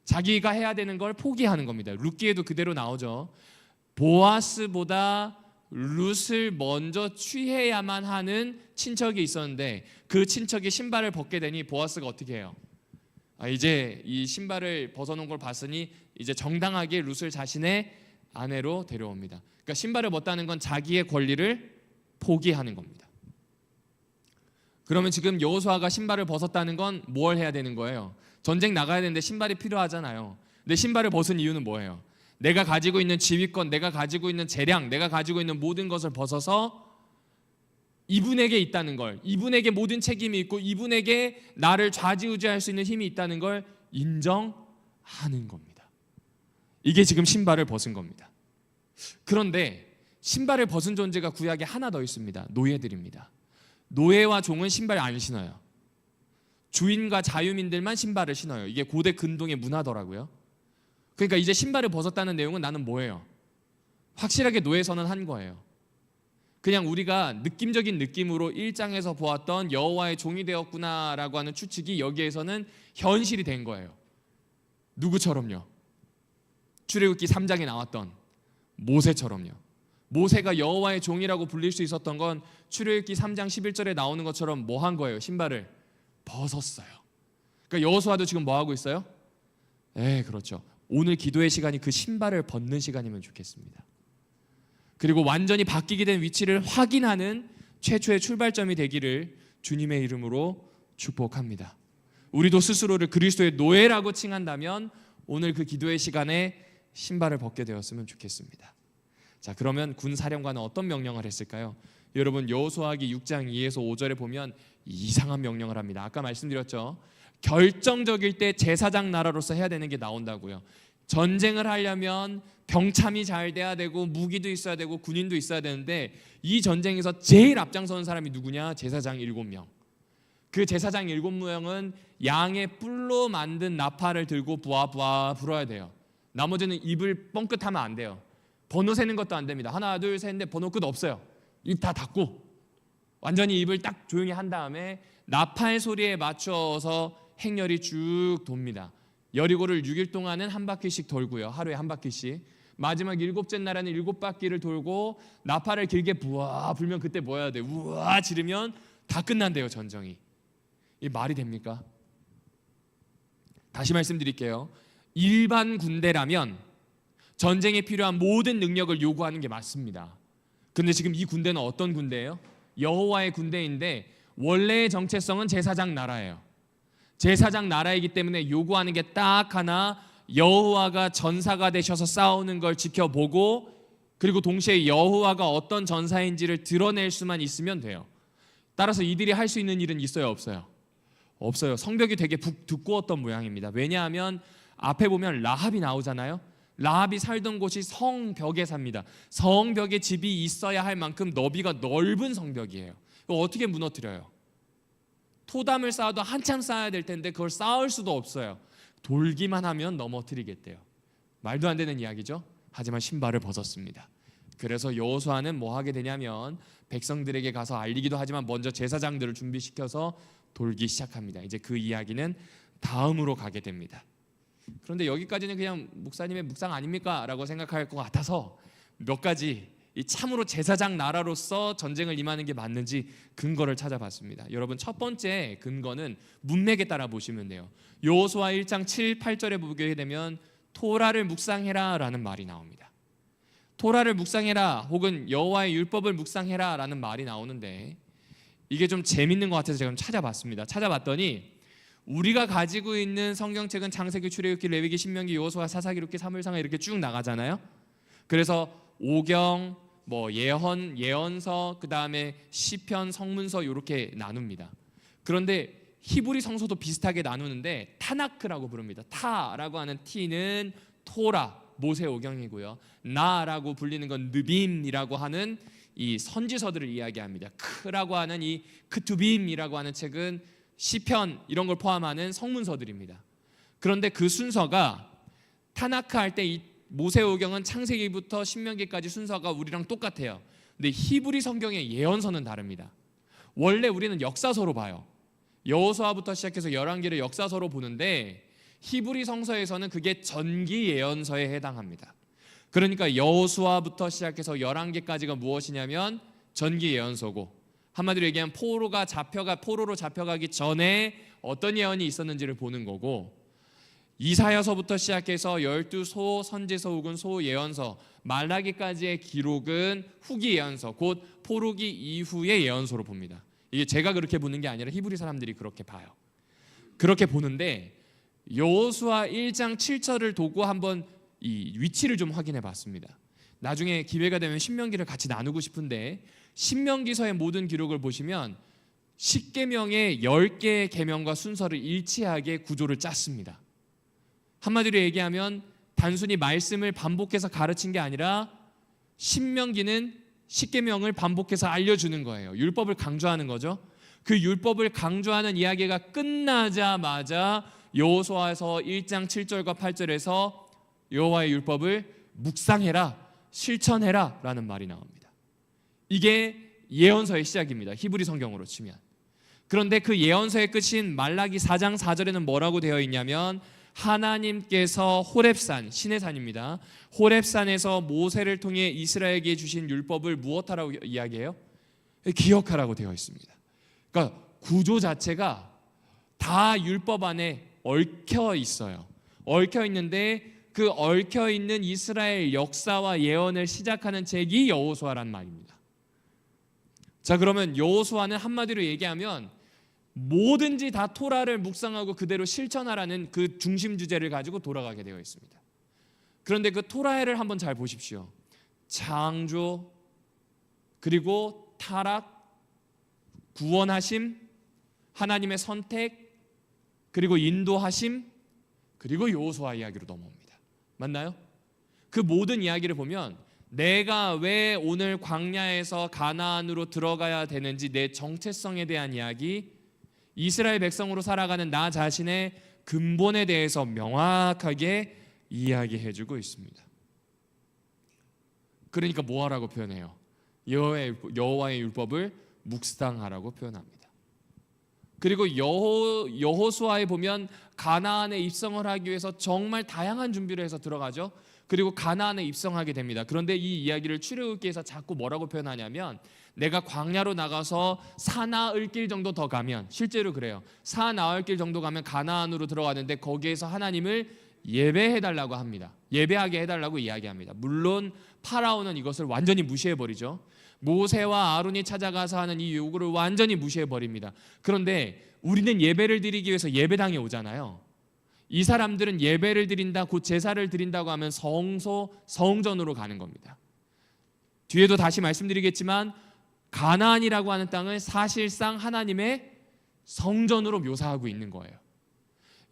자기가 해야 되는 걸 포기하는 겁니다. 룻기에도 그대로 나오죠. 보아스보다 룻을 먼저 취해야만 하는 친척이 있었는데 그 친척이 신발을 벗게 되니 보아스가 어떻게 해요? 이제 이 신발을 벗어놓은 걸 봤으니 이제 정당하게 룻을 자신의 아내로 데려옵니다. 그러니까 신발을 벗다는 건 자기의 권리를 포기하는 겁니다. 그러면 지금 여호수아가 신발을 벗었다는 건 뭘 해야 되는 거예요? 전쟁 나가야 되는데 신발이 필요하잖아요. 근데 신발을 벗은 이유는 뭐예요? 내가 가지고 있는 지휘권, 내가 가지고 있는 재량, 내가 가지고 있는 모든 것을 벗어서 이분에게 있다는 걸, 이분에게 모든 책임이 있고 이분에게 나를 좌지우지할 수 있는 힘이 있다는 걸 인정하는 겁니다. 이게 지금 신발을 벗은 겁니다. 그런데 신발을 벗은 존재가 구약에 하나 더 있습니다. 노예들입니다. 노예와 종은 신발 안 신어요. 주인과 자유민들만 신발을 신어요. 이게 고대 근동의 문화더라고요. 그러니까 이제 신발을 벗었다는 내용은 나는 뭐예요? 확실하게 노예 선언한 거예요. 그냥 우리가 느낌적인 느낌으로 1장에서 보았던 여호와의 종이 되었구나라고 하는 추측이 여기에서는 현실이 된 거예요. 누구처럼요? 출애굽기 3장에 나왔던 모세처럼요. 모세가 여호와의 종이라고 불릴 수 있었던 건 출애굽기 3장 11절에 나오는 것처럼 뭐 한 거예요? 신발을 벗었어요. 그러니까 여호수아도 지금 뭐 하고 있어요? 그렇죠. 오늘 기도의 시간이 그 신발을 벗는 시간이면 좋겠습니다. 그리고 완전히 바뀌게 된 위치를 확인하는 최초의 출발점이 되기를 주님의 이름으로 축복합니다. 우리도 스스로를 그리스도의 노예라고 칭한다면 오늘 그 기도의 시간에 신발을 벗게 되었으면 좋겠습니다. 자, 그러면 군 사령관은 어떤 명령을 했을까요? 여러분, 여호수아기 6장 2에서 5절에 보면 이상한 명령을 합니다. 아까 말씀드렸죠. 결정적일 때 제사장 나라로서 해야 되는 게 나온다고요. 전쟁을 하려면 병참이 잘 돼야 되고 무기도 있어야 되고 군인도 있어야 되는데 이 전쟁에서 제일 앞장서는 사람이 누구냐? 제사장 7명. 그 제사장 7명은 양의 뿔로 만든 나팔을 들고 부아부아 불어야 돼요. 나머지는 입을 뻥끗하면 안 돼요. 번호 세는 것도 안 됩니다. 하나 둘 셋 넷 번호 끝 없어요. 입 다 닫고 완전히 입을 딱 조용히 한 다음에 나팔 소리에 맞춰서 행렬이 쭉 돕니다. 여리고를 6일 동안은 한 바퀴씩 돌고요. 하루에 한 바퀴씩. 마지막 7째 날에는 7바퀴를 돌고 나팔을 길게 부아 불면 그때 뭐 해야 돼? 우와 지르면 다 끝난대요, 전쟁이. 이 말이 됩니까? 다시 말씀드릴게요. 일반 군대라면 전쟁에 필요한 모든 능력을 요구하는 게 맞습니다. 근데 지금 이 군대는 어떤 군대예요? 여호와의 군대인데 원래의 정체성은 제사장 나라예요. 제사장 나라이기 때문에 요구하는 게 딱 하나, 여호와가 전사가 되셔서 싸우는 걸 지켜보고 그리고 동시에 여호와가 어떤 전사인지를 드러낼 수만 있으면 돼요. 따라서 이들이 할 수 있는 일은 있어요, 없어요? 없어요. 성벽이 되게 두꺼웠던 모양입니다. 왜냐하면 앞에 보면 라합이 나오잖아요. 라합이 살던 곳이 성벽에 삽니다. 성벽에 집이 있어야 할 만큼 너비가 넓은 성벽이에요. 이거 어떻게 무너뜨려요? 토담을 쌓아도 한참 쌓아야 될 텐데 그걸 쌓을 수도 없어요. 돌기만 하면 넘어뜨리겠대요. 말도 안 되는 이야기죠. 하지만 신발을 벗었습니다. 그래서 여호수아는 뭐 하게 되냐면 백성들에게 가서 알리기도 하지만 먼저 제사장들을 준비시켜서 돌기 시작합니다. 이제 그 이야기는 다음으로 가게 됩니다. 그런데 여기까지는 그냥 목사님의 묵상 아닙니까? 라고 생각할 것 같아서 몇 가지 이 참으로 제사장 나라로서 전쟁을 임하는 게 맞는지 근거를 찾아봤습니다. 여러분, 첫 번째 근거는 문맥에 따라 보시면 돼요. 여호수아 1장 7, 8절에 보게 되면 토라를 묵상해라 라는 말이 나옵니다. 토라를 묵상해라 혹은 여호와의 율법을 묵상해라 라는 말이 나오는데 이게 좀 재밌는 것 같아서 제가 좀 찾아봤습니다. 찾아봤더니 우리가 가지고 있는 성경책은 창세기, 출애굽기, 레위기, 신명기, 여호수아, 사사기록기, 사무엘상하 이렇게 쭉 나가잖아요. 그래서 오경, 예언서, 그 다음에 시편, 성문서 이렇게 나눕니다. 그런데 히브리 성서도 비슷하게 나누는데 타나크라고 부릅니다. 타라고 하는 T는 토라, 모세오경이고요. 나라고 불리는 건 느빔이라고 하는 이 선지서들을 이야기합니다. 크라고 하는 이 크투빔이라고 하는 책은 시편 이런 걸 포함하는 성문서들입니다. 그런데 그 순서가 타나크 할 때 이 모세오경은 창세기부터 신명기까지 순서가 우리랑 똑같아요. 근데 히브리 성경의 예언서는 다릅니다. 원래 우리는 역사서로 봐요. 여호수아부터 시작해서 열왕기를 역사서로 보는데 히브리 성서에서는 그게 전기 예언서에 해당합니다. 그러니까 여호수아부터 시작해서 열왕기까지가 무엇이냐면 전기 예언서고, 한마디로 얘기하면 포로로 잡혀가기 전에 어떤 예언이 있었는지를 보는 거고, 이사야서부터 시작해서 12소 선지서 혹은 소 예언서, 말라기까지의 기록은 후기 예언서, 곧 포로기 이후의 예언서로 봅니다. 이게 제가 그렇게 보는 게 아니라 히브리 사람들이 그렇게 봐요. 그렇게 보는데 여호수아 1장 7절을 두고 한번 이 위치를 좀 확인해 봤습니다. 나중에 기회가 되면 신명기를 같이 나누고 싶은데, 신명기서의 모든 기록을 보시면 10계명의 10개의 계명과 순서를 일치하게 구조를 짰습니다. 한마디로 얘기하면 단순히 말씀을 반복해서 가르친 게 아니라 신명기는 10계명을 반복해서 알려주는 거예요. 율법을 강조하는 거죠. 그 율법을 강조하는 이야기가 끝나자마자 여호수아서 1장 7절과 8절에서 여호와의 율법을 묵상해라, 실천해라 라는 말이 나옵니다. 이게 예언서의 시작입니다. 히브리 성경으로 치면. 그런데 그 예언서의 끝인 말라기 4장 4절에는 뭐라고 되어 있냐면, 하나님께서 호렙산, 신의 산입니다. 호렙산에서 모세를 통해 이스라엘에게 주신 율법을 무엇하라고 이야기해요? 기억하라고 되어 있습니다. 그러니까 구조 자체가 다 율법 안에 얽혀 있어요. 얽혀 있는데 그 얽혀 있는 이스라엘 역사와 예언을 시작하는 책이 여호수아란 말입니다. 자, 그러면 여호수아는 한마디로 얘기하면 뭐든지 다 토라를 묵상하고 그대로 실천하라는 그 중심 주제를 가지고 돌아가게 되어 있습니다. 그런데 그 토라를 한번 잘 보십시오. 창조, 그리고 타락, 구원하심, 하나님의 선택, 그리고 인도하심, 그리고 여호수아 이야기로 넘어옵니다. 맞나요? 그 모든 이야기를 보면 내가 왜 오늘 광야에서 가나안으로 들어가야 되는지, 내 정체성에 대한 이야기, 이스라엘 백성으로 살아가는 나 자신의 근본에 대해서 명확하게 이야기해주고 있습니다. 그러니까 뭐하라고 표현해요? 여호와의 율법을 묵상하라고 표현합니다. 그리고 여호수아에 보면 가나안에 입성을 하기 위해서 정말 다양한 준비를 해서 들어가죠. 그리고 가나안에 입성하게 됩니다. 그런데 이 이야기를 출애굽기에서 자꾸 뭐라고 표현하냐면, 내가 광야로 나가서 사나흘 길 정도 더 가면, 실제로 그래요. 사나흘 길 정도 가면 가나안으로 들어가는데 거기에서 하나님을 예배해달라고 합니다. 예배하게 해달라고 이야기합니다. 물론 파라오는 이것을 완전히 무시해버리죠. 모세와 아론이 찾아가서 하는 이 요구를 완전히 무시해버립니다. 그런데 우리는 예배를 드리기 위해서 예배당에 오잖아요. 이 사람들은 예배를 드린다, 곧 제사를 드린다고 하면 성전으로 가는 겁니다. 뒤에도 다시 말씀드리겠지만 가나안이라고 하는 땅을 사실상 하나님의 성전으로 묘사하고 있는 거예요.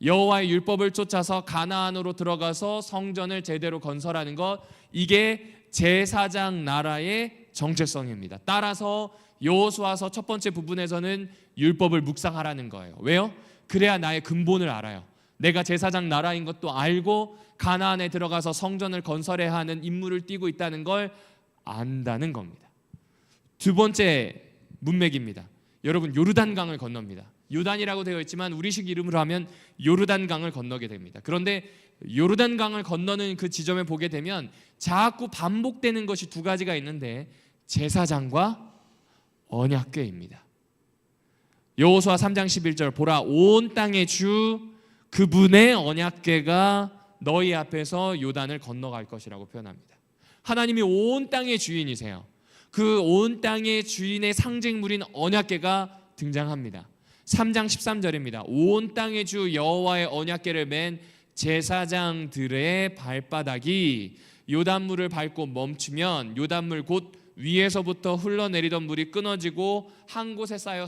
여호와의 율법을 쫓아서 가나안으로 들어가서 성전을 제대로 건설하는 것, 이게 제사장 나라의 정체성입니다. 따라서 여호수아서 첫 번째 부분에서는 율법을 묵상하라는 거예요. 왜요? 그래야 나의 근본을 알아요. 내가 제사장 나라인 것도 알고 가나안에 들어가서 성전을 건설해야 하는 임무를 띠고 있다는 걸 안다는 겁니다. 두 번째 문맥입니다. 여러분, 요르단강을 건넙니다. 요단이라고 되어 있지만 우리식 이름으로 하면 요르단강을 건너게 됩니다. 그런데 요르단강을 건너는 그 지점에 보게 되면 자꾸 반복되는 것이 두 가지가 있는데, 제사장과 언약궤입니다. 여호수아 3장 11절, 보라 온 땅의 주 그분의 언약궤가 너희 앞에서 요단을 건너갈 것이라고 표현합니다. 하나님이 온 땅의 주인이세요. 그 온 땅의 주인의 상징물인 언약궤가 등장합니다. 3장 13절입니다. 온 땅의 주 여호와의 언약궤를 맨 제사장들의 발바닥이 요단물을 밟고 멈추면 요단물 곧 위에서부터 흘러내리던 물이 끊어지고 한 곳에 쌓여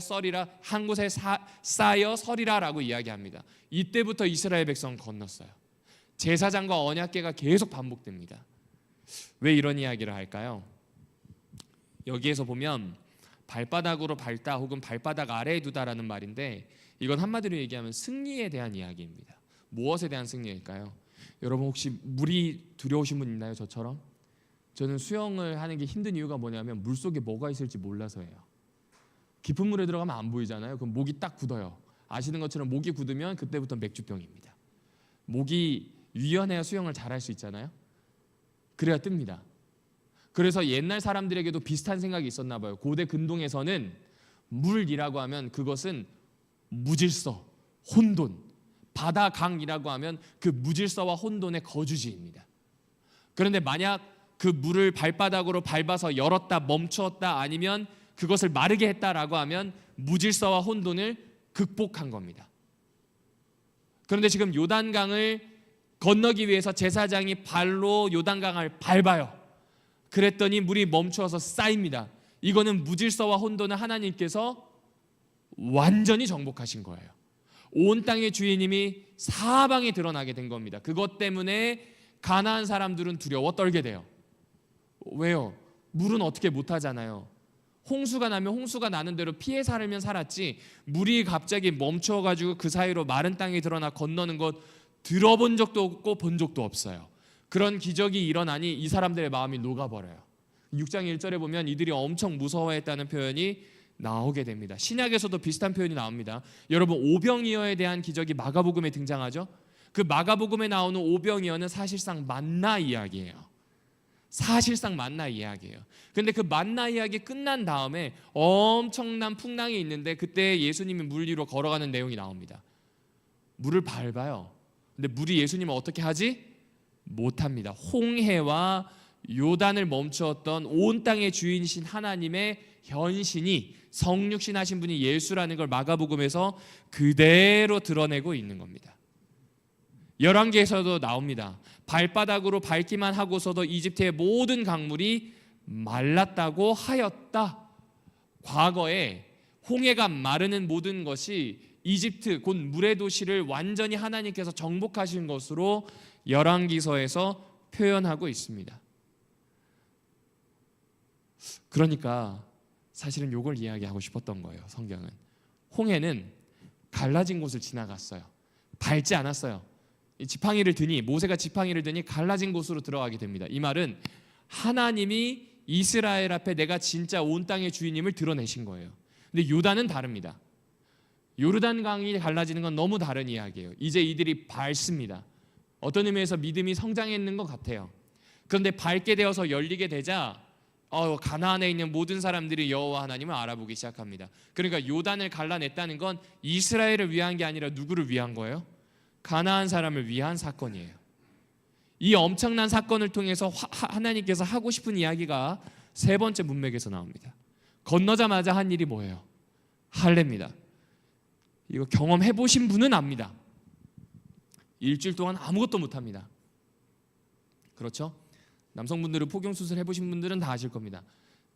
서리라라고 이야기합니다. 이때부터 이스라엘 백성 건넜어요. 제사장과 언약궤가 계속 반복됩니다. 왜 이런 이야기를 할까요? 여기에서 보면 발바닥으로 밟다 혹은 발바닥 아래에 두다라는 말인데, 이건 한마디로 얘기하면 승리에 대한 이야기입니다. 무엇에 대한 승리일까요? 여러분 혹시 물이 두려우신 분 있나요? 저처럼? 저는 수영을 하는 게 힘든 이유가 뭐냐면 물속에 뭐가 있을지 몰라서예요. 깊은 물에 들어가면 안 보이잖아요. 그럼 목이 딱 굳어요. 아시는 것처럼 목이 굳으면 그때부터 맥주병입니다. 목이 유연해야 수영을 잘할 수 있잖아요. 그래야 뜹니다. 그래서 옛날 사람들에게도 비슷한 생각이 있었나 봐요. 고대 근동에서는 물이라고 하면 그것은 무질서, 혼돈, 바다 강이라고 하면 그 무질서와 혼돈의 거주지입니다. 그런데 만약 그 물을 발바닥으로 밟아서 열었다 멈추었다 아니면 그것을 마르게 했다라고 하면 무질서와 혼돈을 극복한 겁니다. 그런데 지금 요단강을 건너기 위해서 제사장이 발로 요단강을 밟아요. 그랬더니 물이 멈추어서 쌓입니다. 이거는 무질서와 혼돈을 하나님께서 완전히 정복하신 거예요. 온 땅의 주인님이 사방에 드러나게 된 겁니다. 그것 때문에 가나안 사람들은 두려워 떨게 돼요. 왜요? 물은 어떻게 못하잖아요. 홍수가 나면 홍수가 나는 대로 피해 살면 살았지, 물이 갑자기 멈춰가지고 그 사이로 마른 땅에 드러나 건너는 것 들어본 적도 없고 본 적도 없어요. 그런 기적이 일어나니 이 사람들의 마음이 녹아버려요. 6장 1절에 보면 이들이 엄청 무서워했다는 표현이 나오게 됩니다. 신약에서도 비슷한 표현이 나옵니다. 여러분 오병이어에 대한 기적이 마가복음에 등장하죠. 그 마가복음에 나오는 오병이어는 사실상 만나 이야기예요. 사실상 만나 이야기예요. 근데 그 만나 이야기 끝난 다음에 엄청난 풍랑이 있는데 그때 예수님이 물 위로 걸어가는 내용이 나옵니다. 물을 밟아요. 근데 물이 예수님을 어떻게 하지? 못합니다. 홍해와 요단을 멈추었던 온 땅의 주인이신 하나님의 현신이, 성육신 하신 분이 예수라는 걸 마가복음에서 그대로 드러내고 있는 겁니다. 열왕기에서도 나옵니다. 발바닥으로 밟기만 하고서도 이집트의 모든 강물이 말랐다고 하였다. 과거에 홍해가 마르는 모든 것이 이집트 곧 물의 도시를 완전히 하나님께서 정복하신 것으로 열왕기서에서 표현하고 있습니다. 그러니까 사실은 이걸 이야기하고 싶었던 거예요. 성경은 홍해는 갈라진 곳을 지나갔어요. 밟지 않았어요. 지팡이를 드니, 모세가 지팡이를 드니 갈라진 곳으로 들어가게 됩니다. 이 말은 하나님이 이스라엘 앞에 내가 진짜 온 땅의 주인임을 드러내신 거예요. 근데 요단은 다릅니다. 요르단강이 갈라지는 건 너무 다른 이야기예요. 이제 이들이 밟습니다. 어떤 의미에서 믿음이 성장했는 것 같아요. 그런데 밟게 되어서 열리게 되자 가나안에 있는 모든 사람들이 여호와 하나님을 알아보기 시작합니다. 그러니까 요단을 갈라냈다는 건 이스라엘을 위한 게 아니라 누구를 위한 거예요? 가나안 사람을 위한 사건이에요. 이 엄청난 사건을 통해서 하나님께서 하고 싶은 이야기가 세 번째 문맥에서 나옵니다. 건너자마자 한 일이 뭐예요? 할례입니다. 이거 경험해 보신 분은 압니다. 일주일 동안 아무것도 못합니다. 그렇죠? 남성분들은 포경수술 해보신 분들은 다 아실 겁니다.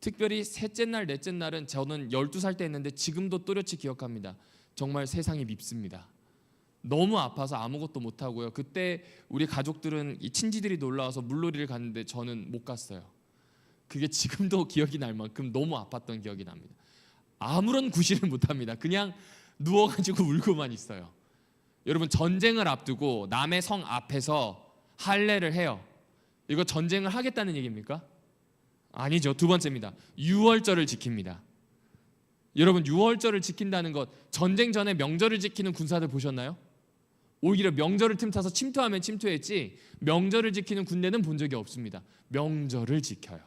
특별히 셋째 날, 넷째 날은 저는 12살 때 했는데 지금도 또렷이 기억합니다. 정말 세상이 밉습니다. 너무 아파서 아무것도 못하고요. 그때 우리 가족들은 이 친지들이 놀러와서 물놀이를 갔는데 저는 못 갔어요. 그게 지금도 기억이 날 만큼 너무 아팠던 기억이 납니다. 아무런 구실을 못합니다. 그냥 누워가지고 울고만 있어요. 여러분 전쟁을 앞두고 남의 성 앞에서 할례를 해요. 이거 전쟁을 하겠다는 얘기입니까? 아니죠. 두 번째입니다. 유월절을 지킵니다. 여러분 유월절을 지킨다는 것, 전쟁 전에 명절을 지키는 군사들 보셨나요? 오히려 명절을 틈타서 침투하면 침투했지 명절을 지키는 군대는 본 적이 없습니다. 명절을 지켜요.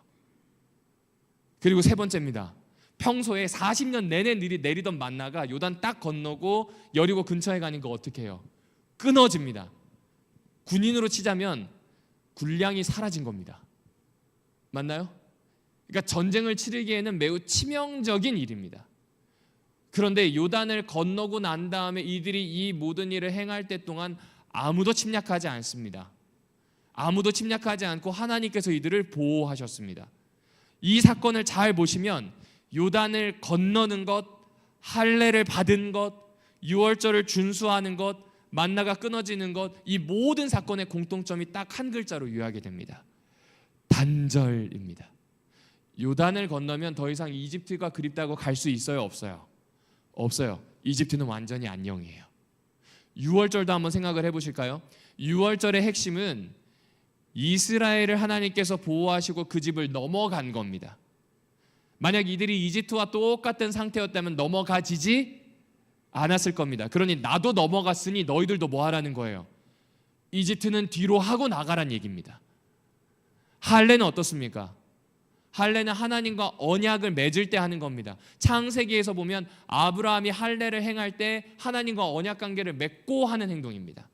그리고 세 번째입니다. 평소에 40년 내내 내리던 만나가 요단 딱 건너고 여리고 근처에 가니까 어떻게 해요? 끊어집니다. 군인으로 치자면 군량이 사라진 겁니다. 맞나요? 그러니까 전쟁을 치르기에는 매우 치명적인 일입니다. 그런데 요단을 건너고 난 다음에 이들이 이 모든 일을 행할 때 동안 아무도 침략하지 않습니다. 아무도 침략하지 않고 하나님께서 이들을 보호하셨습니다. 이 사건을 잘 보시면 요단을 건너는 것, 할례를 받은 것, 유월절을 준수하는 것, 만나가 끊어지는 것, 이 모든 사건의 공통점이 딱 한 글자로 요약이 됩니다. 단절입니다. 요단을 건너면 더 이상 이집트가 그립다고 갈 수 있어요, 없어요? 없어요. 이집트는 완전히 안녕이에요. 유월절도 한번 생각을 해보실까요? 유월절의 핵심은 이스라엘을 하나님께서 보호하시고 그 집을 넘어간 겁니다. 만약 이들이 이집트와 똑같은 상태였다면 넘어가지지 않았을 겁니다. 그러니 나도 넘어갔으니 너희들도 뭐 하라는 거예요? 이집트는 뒤로 하고 나가란 얘기입니다. 할례는 어떻습니까? 할례는 하나님과 언약을 맺을 때 하는 겁니다. 창세기에서 보면 아브라함이 할례를 행할 때 하나님과 언약 관계를 맺고 하는 행동입니다.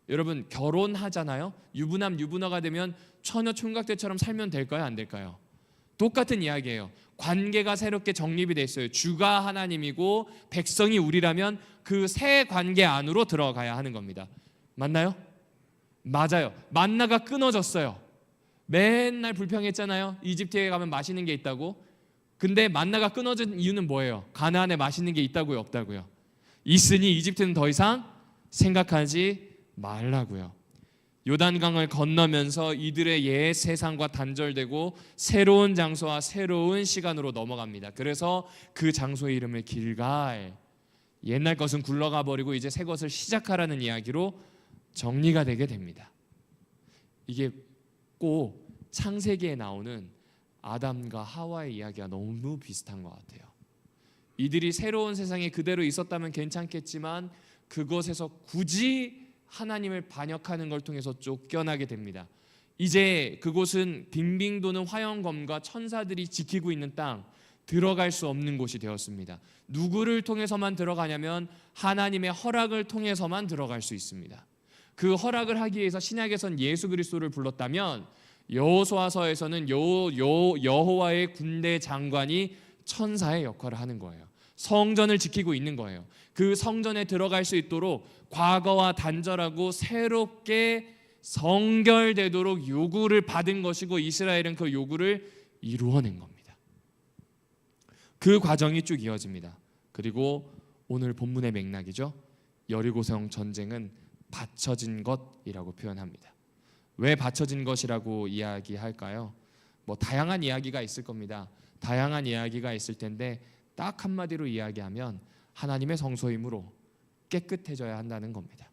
여러분 결혼하잖아요. 유부남 유부녀가 되면 처녀 총각들처럼 살면 될까요? 안 될까요? 똑같은 이야기예요. 관계가 새롭게 정립이 됐어요. 주가 하나님이고 백성이 우리라면 그 새 관계 안으로 들어가야 하는 겁니다. 맞나요? 맞아요. 만나가 끊어졌어요. 맨날 불평했잖아요. 이집트에 가면 맛있는 게 있다고. 근데 만나가 끊어진 이유는 뭐예요? 가나안에 맛있는 게 있다고요, 없다고요? 있으니 이집트는 더 이상 생각하지 말라고요. 요단강을 건너면서 이들의 옛 세상과 단절되고 새로운 장소와 새로운 시간으로 넘어갑니다. 그래서 그 장소의 이름을 길갈, 옛날 것은 굴러가 버리고 이제 새 것을 시작하라는 이야기로 정리가 되게 됩니다. 이게 꼭 창세기에 나오는 아담과 하와의 이야기가 너무 비슷한 것 같아요. 이들이 새로운 세상에 그대로 있었다면 괜찮겠지만 그것에서 굳이 하나님을 반역하는 걸 통해서 쫓겨나게 됩니다. 이제 그곳은 빙빙 도는 화영검과 천사들이 지키고 있는 땅, 들어갈 수 없는 곳이 되었습니다. 누구를 통해서만 들어가냐면 하나님의 허락을 통해서만 들어갈 수 있습니다. 그 허락을 하기 위해서 신약에선 예수 그리스도를 불렀다면 여호수아서에서는 여호와의 군대 장관이 천사의 역할을 하는 거예요. 성전을 지키고 있는 거예요. 그 성전에 들어갈 수 있도록 과거와 단절하고 새롭게 성결되도록 요구를 받은 것이고 이스라엘은 그 요구를 이루어낸 겁니다. 그 과정이 쭉 이어집니다. 그리고 오늘 본문의 맥락이죠. 여리고성 전쟁은 받쳐진 것이라고 표현합니다. 왜 받쳐진 것이라고 이야기할까요? 뭐 다양한 이야기가 있을 겁니다. 다양한 이야기가 있을 텐데 딱 한마디로 이야기하면 하나님의 성소이므로 깨끗해져야 한다는 겁니다.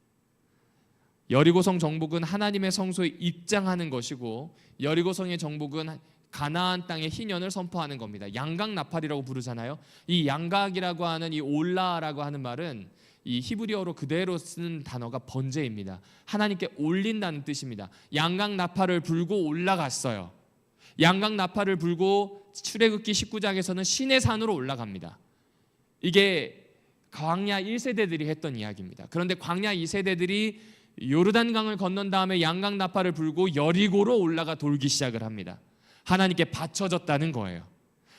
여리고성 정복은 하나님의 성소에 입장하는 것이고 여리고성의 정복은 가나안 땅의 희년을 선포하는 겁니다. 양각 나팔이라고 부르잖아요. 이 양각이라고 하는 이 올라라고 하는 말은 이 히브리어로 그대로 쓰는 단어가 번제입니다. 하나님께 올린다는 뜻입니다. 양각 나팔을 불고 올라갔어요. 양각 나팔을 불고 출애굽기 19장에서는 시내산으로 올라갑니다. 이게 광야 1세대들이 했던 이야기입니다. 그런데 광야 2세대들이 요르단강을 건넌 다음에 양각 나팔을 불고 여리고로 올라가 돌기 시작을 합니다. 하나님께 바쳐졌다는 거예요.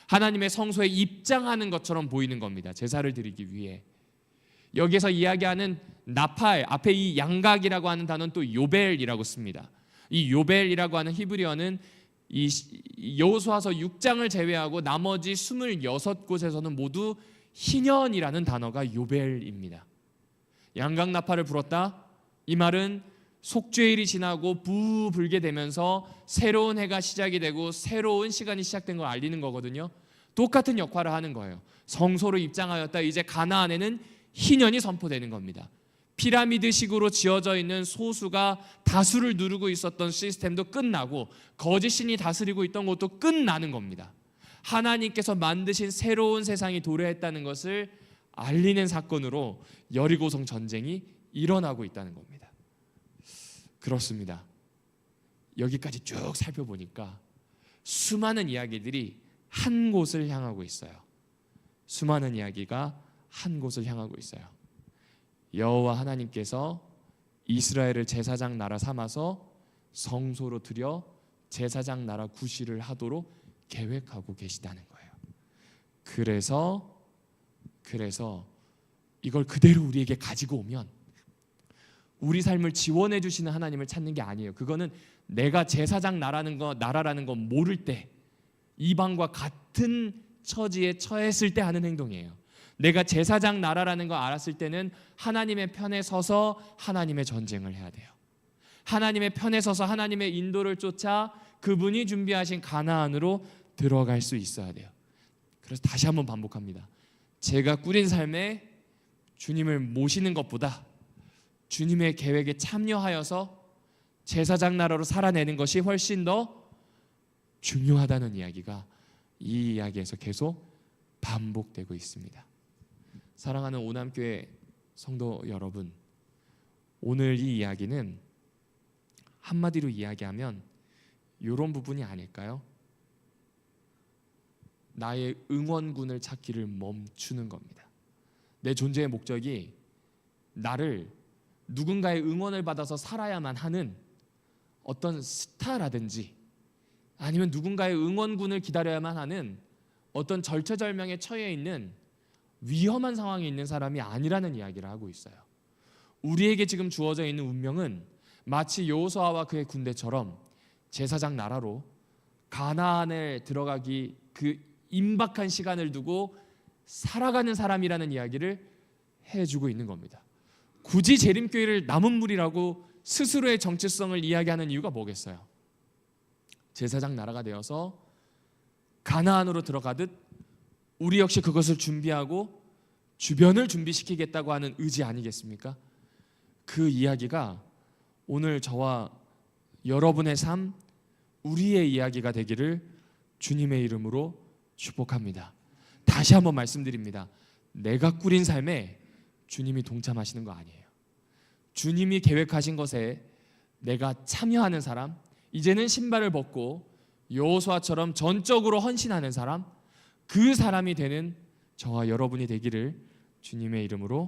하나님의 성소에 입장하는 것처럼 보이는 겁니다. 제사를 드리기 위해. 여기서 이야기하는 나팔 앞에 이 양각이라고 하는 단어는 또 요벨이라고 씁니다. 이 요벨이라고 하는 히브리어는 이 여호수아서 6장을 제외하고 나머지 26곳에서는 모두 희년이라는 단어가 요벨입니다. 양각 나팔을 불었다. 이 말은 속죄일이 지나고 부불게 되면서 새로운 해가 시작이 되고 새로운 시간이 시작된 걸 알리는 거거든요. 똑같은 역할을 하는 거예요. 성소로 입장하였다. 이제 가나안에는 희년이 선포되는 겁니다. 피라미드식으로 지어져 있는 소수가 다수를 누르고 있었던 시스템도 끝나고 거짓 신이 다스리고 있던 것도 끝나는 겁니다. 하나님께서 만드신 새로운 세상이 도래했다는 것을 알리는 사건으로 여리고성 전쟁이 일어나고 있다는 겁니다. 그렇습니다. 여기까지 쭉 살펴보니까 수많은 이야기들이 한 곳을 향하고 있어요. 수많은 이야기가 한 곳을 향하고 있어요. 여호와 하나님께서 이스라엘을 제사장 나라 삼아서 성소로 들여 제사장 나라 구실을 하도록 계획하고 계시다는 거예요. 그래서 그래서 이걸 그대로 우리에게 가지고 오면 우리 삶을 지원해 주시는 하나님을 찾는 게 아니에요. 그거는 내가 제사장 나라라는 거 모를 때, 이방과 같은 처지에 처했을 때 하는 행동이에요. 내가 제사장 나라라는 거 알았을 때는 하나님의 편에 서서 하나님의 전쟁을 해야 돼요. 하나님의 편에 서서 하나님의 인도를 쫓아 그분이 준비하신 가나안으로 들어갈 수 있어야 돼요. 그래서 다시 한번 반복합니다. 제가 꾸린 삶에 주님을 모시는 것보다 주님의 계획에 참여하여서 제사장 나라로 살아내는 것이 훨씬 더 중요하다는 이야기가 이 이야기에서 계속 반복되고 있습니다. 사랑하는 오남교회 성도 여러분, 오늘 이 이야기는 한마디로 이야기하면 이런 부분이 아닐까요? 나의 응원군을 찾기를 멈추는 겁니다. 내 존재의 목적이 나를 누군가의 응원을 받아서 살아야만 하는 어떤 스타라든지 아니면 누군가의 응원군을 기다려야만 하는 어떤 절체절명에 처해 있는 위험한 상황에 있는 사람이 아니라는 이야기를 하고 있어요. 우리에게 지금 주어져 있는 운명은 마치 여호수아와 그의 군대처럼 제사장 나라로 가나안에 들어가기 그 임박한 시간을 두고 살아가는 사람이라는 이야기를 해주고 있는 겁니다. 굳이 재림교회를 남은 물이라고 스스로의 정체성을 이야기하는 이유가 뭐겠어요? 제사장 나라가 되어서 가나안으로 들어가듯 우리 역시 그것을 준비하고 주변을 준비시키겠다고 하는 의지 아니겠습니까? 그 이야기가 오늘 저와 여러분의 삶, 우리의 이야기가 되기를 주님의 이름으로 축복합니다. 다시 한번 말씀드립니다. 내가 꾸린 삶에 주님이 동참하시는 거 아니에요. 주님이 계획하신 것에 내가 참여하는 사람, 이제는 신발을 벗고 여호수아처럼 전적으로 헌신하는 사람, 그 사람이 되는 저와 여러분이 되기를 주님의 이름으로